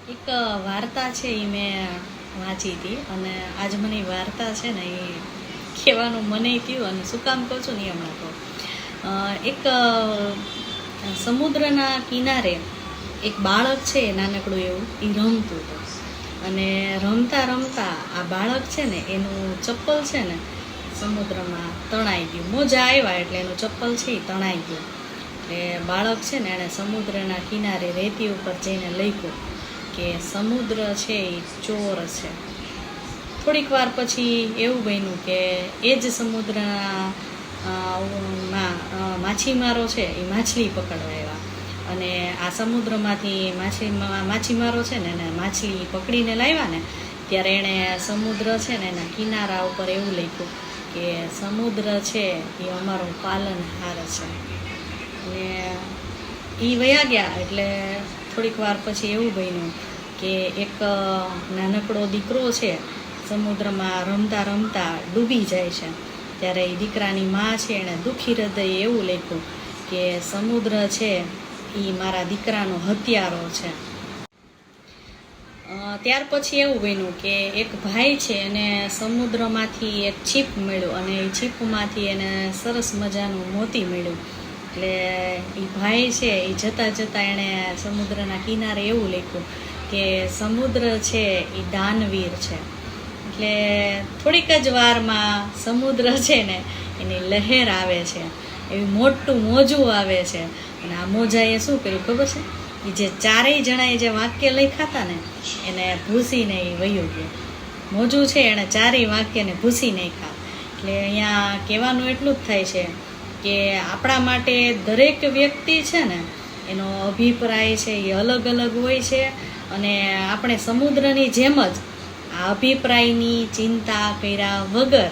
એક વાર્તા છે એ મેં વાંચી હતી અને આજ મને વાર્તા છે ને એ કહેવાનું મને થયું અને શું કામ કહું છું ને એ હમણાં કહું. એક સમુદ્રના કિનારે એક બાળક છે નાનકડું એવું એ રમતું હતું અને રમતા રમતા આ બાળક છે ને એનું ચપ્પલ છે ને સમુદ્રમાં તણાઈ ગયું. મોજા આવ્યા એટલે એનું ચપ્પલ છે એ તણાઈ ગયું. એટલે બાળક છે ને એણે સમુદ્રના કિનારે રેતી ઉપર જઈને લખ્યું કે સમુદ્ર છે એ ચોર છે. થોડીક વાર પછી એવું બન્યું કે એ જ સમુદ્રના માછીમારો છે એ માછલી પકડવા આવ્યા અને આ સમુદ્રમાંથી માછીમારો છે ને એને માછલી પકડીને લાવ્યા ને ત્યારે એણે સમુદ્ર છે ને એના કિનારા ઉપર એવું લખ્યું કે સમુદ્ર છે એ અમારો પાલનહાર છે. અને એ વયા ગયા એટલે થોડીક વાર પછી એવું બન્યું કે એક નાનકડો દીકરો છે સમુદ્રમાં રમતા રમતા ડૂબી જાય છે. ત્યારે એ દીકરાની માં છે એણે દુઃખી હૃદય એવું લખ્યું કે સમુદ્ર છે એ મારા દીકરાનો હત્યારો છે. ત્યાર પછી એવું બન્યું કે એક ભાઈ છે એને સમુદ્રમાંથી એક છીપ મળ્યું અને એ છીપમાંથી એને સરસ મજાનું મોતી મળ્યું. એટલે એ ભાઈ છે એ જતાં જતાં એણે સમુદ્રના કિનારે એવું લખ્યું કે સમુદ્ર છે એ દાનવીર છે. એટલે થોડીક જ વારમાં સમુદ્ર છે ને એની લહેર આવે છે, એવી મોટું મોજું આવે છે. અને આ મોજાએ શું કર્યું ખબર છે? એ જે ચારેય જણાએ જે વાક્ય લખ્યા હતા ને એને ભૂસીને એ વયું ગયું. મોજું છે એણે ચારેય વાક્યને ભૂસી નાખ્યા. એટલે અહીંયા કહેવાનું એટલું જ થાય છે કે આપણા માટે દરેક વ્યક્તિ છે ને એનો અભિપ્રાય છે એ અલગ અલગ હોય છે અને આપણે સમુદ્રની જેમ જ આ અભિપ્રાયની ચિંતા કર્યા વગર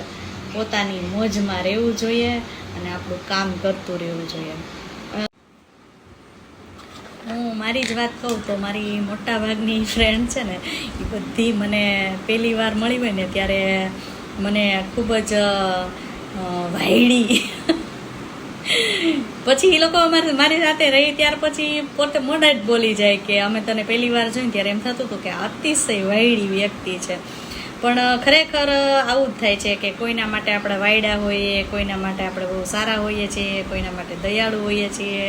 પોતાની મોજમાં રહેવું જોઈએ અને આપણું કામ કરતું રહેવું જોઈએ. હું મારી જ વાત કહું તો મારી મોટા ભાગની ફ્રેન્ડ છે ને એ બધી મને પહેલી વાર મળી હોય ને ત્યારે મને ખૂબ જ વાયડી. પછી એ લોકો મારી સાથે રહી ત્યાર પછી પોતે મોઢે જ બોલી જાય કે અમે તને પહેલી વાર જોઈને ત્યારે એમ થતું હતું કે અતિશય વાયડી વ્યક્તિ છે. પણ ખરેખર આવું જ થાય છે કે કોઈના માટે આપણે વાયડા હોઈએ, કોઈના માટે આપણે બહુ સારા હોઈએ છીએ, કોઈના માટે દયાળુ હોઈએ છીએ,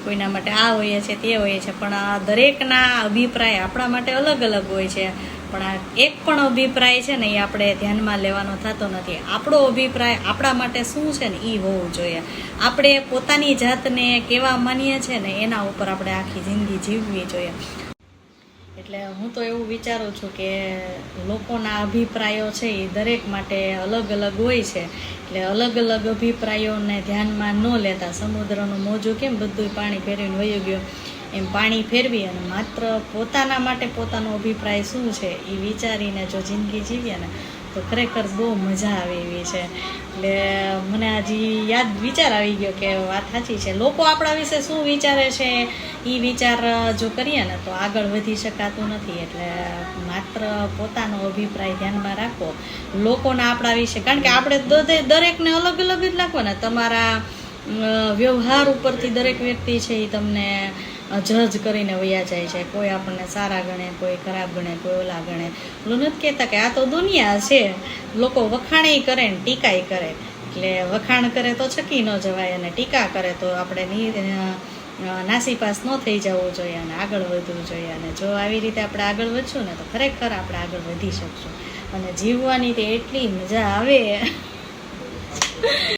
કોઈના માટે આ હોઈએ છીએ તે હોઈએ છીએ. પણ આ દરેકના અભિપ્રાય આપણા માટે અલગ અલગ હોય છે. પણ આ એક પણ અભિપ્રાય છે ને એ આપણે ધ્યાનમાં લેવાનો થતો નથી. આપણો અભિપ્રાય આપણા માટે શું છે ને એ હોવું જોઈએ. આપણે પોતાની જાતને કેવા માનીએ છીએ ને એના ઉપર આપણે આખી જિંદગી જીવવી જોઈએ. એટલે હું તો એવું વિચારું છું કે લોકોના અભિપ્રાયો છે એ દરેક માટે અલગ અલગ હોય છે. એટલે અલગ અલગ અભિપ્રાયોને ધ્યાનમાં ન લેતા સમુદ્રનું મોજું કેમ બધું પાણી ફેરવીને વયું ગયું એમ પાણી ફેરવી અને માત્ર પોતાના માટે પોતાનો અભિપ્રાય શું છે એ વિચારીને જો જિંદગી જીવીએ ને તો ખરેખર બહુ મજા આવે એવી છે. એટલે મને હજી વિચાર આવી ગયો કે વાત સાચી છે. લોકો આપણા વિશે શું વિચારે છે એ વિચાર જો કરીએ ને તો આગળ વધી શકાતું નથી. એટલે માત્ર પોતાનો અભિપ્રાય ધ્યાનમાં રાખવો લોકોના આપણા વિશે, કારણ કે આપણે દરેકને અલગ અલગ જ લાગવો ને. તમારા વ્યવહાર ઉપરથી દરેક વ્યક્તિ છે એ તમને જજ કરીને વયા જાય છે. કોઈ આપણને સારા ગણે, કોઈ ખરાબ ગણે, કોઈ ઓલા ગણે. ઓલું નથી કહેતા કે આ તો દુનિયા છે, લોકો વખાણે કરે ને ટીકાય કરે. એટલે વખાણ કરે તો છકી ન જવાય અને ટીકા કરે તો આપણે નાસીપાસ ન થઈ જવું જોઈએ અને આગળ વધવું જોઈએ. અને જો આવી રીતે આપણે આગળ વધશું ને તો ખરેખર આપણે આગળ વધી શકશું અને જીવવાની તે એટલી મજા આવે.